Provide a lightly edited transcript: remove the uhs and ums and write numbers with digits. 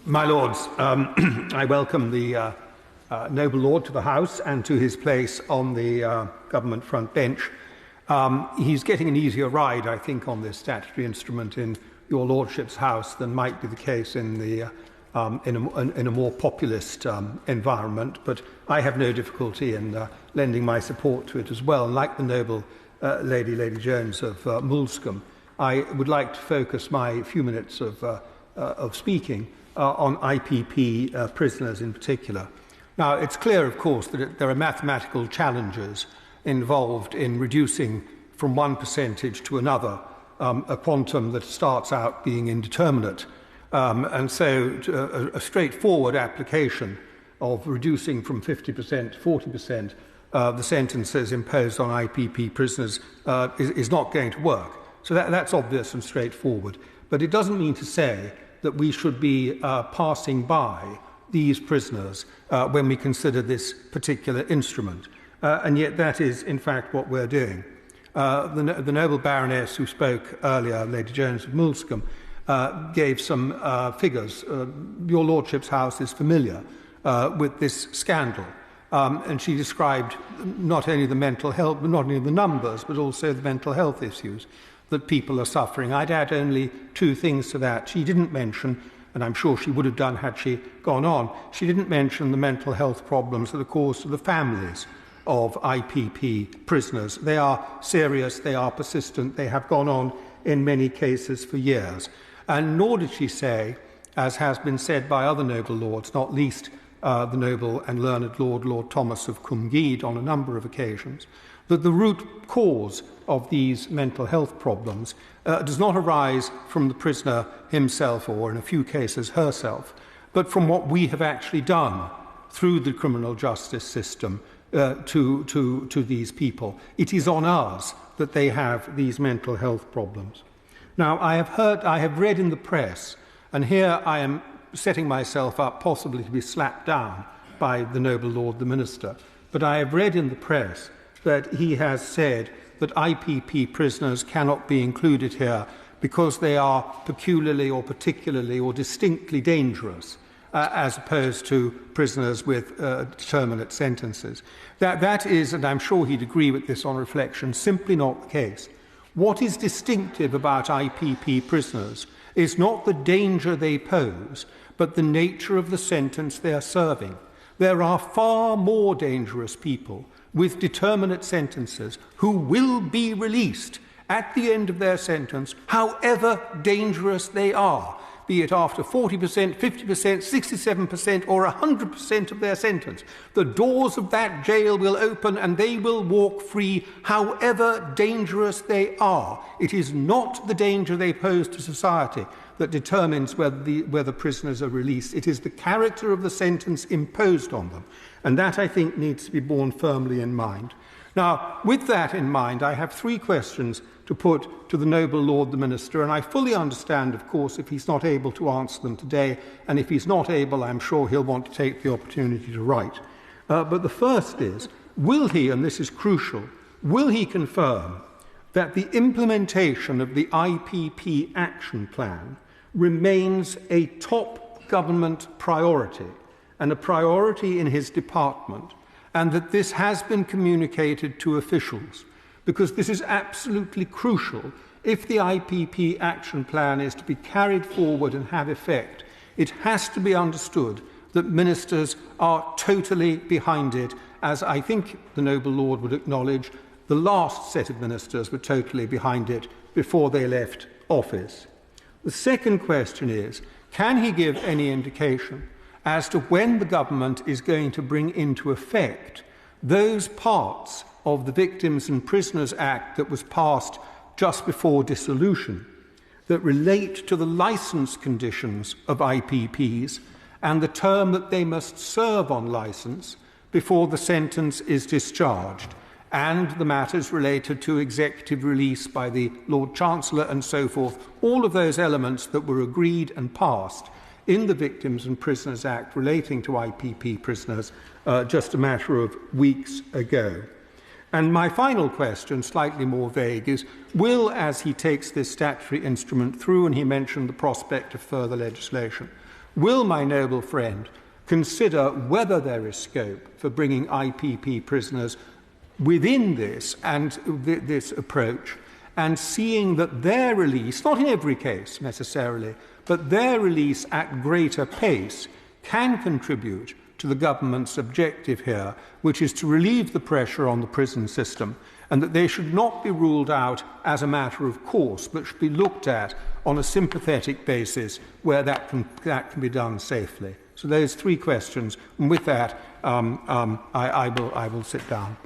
My Lords, I welcome the noble Lord to the House and to his place on the government front bench. He's getting an easier ride, I think, on this statutory instrument in your Lordship's House than might be the case in a more populist environment, but I have no difficulty in lending my support to it as well. And like the noble Lady Jones of Moulscombe, I would like to focus my few minutes of speaking on IPP prisoners in particular. Now, it's clear, of course, that there are mathematical challenges involved in reducing from one percentage to another a quantum that starts out being indeterminate. And so a straightforward application of reducing from 50% to 40% the sentences imposed on IPP prisoners is not going to work. So that's obvious and straightforward. But it doesn't mean to say that we should be passing by these prisoners when we consider this particular instrument. And yet that is, in fact, what we're doing. The noble Baroness who spoke earlier, Lady Jones of Moulscombe, gave some figures. Your Lordship's House is familiar with this scandal. And she described not only the mental health, not only the numbers, but also the mental health issues that people are suffering. I'd add only two things to that. She didn't mention, and I'm sure she would have done had she gone on, she didn't mention the mental health problems that are caused to the families of IPP prisoners. They are serious, they are persistent, they have gone on in many cases for years. And nor did she say, as has been said by other noble lords, not least the noble and learned Lord Thomas of Cumgead on a number of occasions, that the root cause of these mental health problems does not arise from the prisoner himself or, in a few cases, herself, but from what we have actually done through the criminal justice system to these people. It is on us that they have these mental health problems. Now, I have read in the press, and here I am setting myself up possibly to be slapped down by the noble Lord the Minister, but I have read in the press that he has said that IPP prisoners cannot be included here because they are peculiarly or particularly or distinctly dangerous, as opposed to prisoners with determinate sentences. That is, and I'm sure he'd agree with this on reflection, simply not the case. What is distinctive about IPP prisoners is not the danger they pose, but the nature of the sentence they are serving. There are far more dangerous people with determinate sentences who will be released at the end of their sentence, however dangerous they are, be it after 40%, 50%, 67% or 100% of their sentence. The doors of that jail will open and they will walk free, however dangerous they are. It is not the danger they pose to society that determines whether prisoners are released. It is the character of the sentence imposed on them. And that, I think, needs to be borne firmly in mind. Now, with that in mind, I have three questions to put to the noble Lord the Minister, and I fully understand, of course, if he's not able to answer them today, and if he's not able, I'm sure he'll want to take the opportunity to write. But the first is, will he, and this is crucial, will he confirm that the implementation of the IPP action plan remains a top government priority and a priority in his department, and that this has been communicated to officials? Because this is absolutely crucial. If the IPP action plan is to be carried forward and have effect, it has to be understood that ministers are totally behind it, as I think the noble Lord would acknowledge the last set of ministers were totally behind it before they left office. The second question is, can he give any indication as to when the government is going to bring into effect those parts of the Victims and Prisoners Act that was passed just before dissolution that relate to the licence conditions of IPPs and the term that they must serve on licence before the sentence is discharged, and the matters related to executive release by the Lord Chancellor and so forth, all of those elements that were agreed and passed in the Victims and Prisoners Act relating to IPP prisoners just a matter of weeks ago. And my final question, slightly more vague, is will, as he takes this statutory instrument through, and he mentioned the prospect of further legislation, Will my noble friend consider whether there is scope for bringing IPP prisoners within this and this approach, and seeing that their release, not in every case necessarily, but their release at greater pace can contribute to the government's objective here, which is to relieve the pressure on the prison system, and that they should not be ruled out as a matter of course, but should be looked at on a sympathetic basis where that can be done safely. So those three questions, and with that, I will sit down.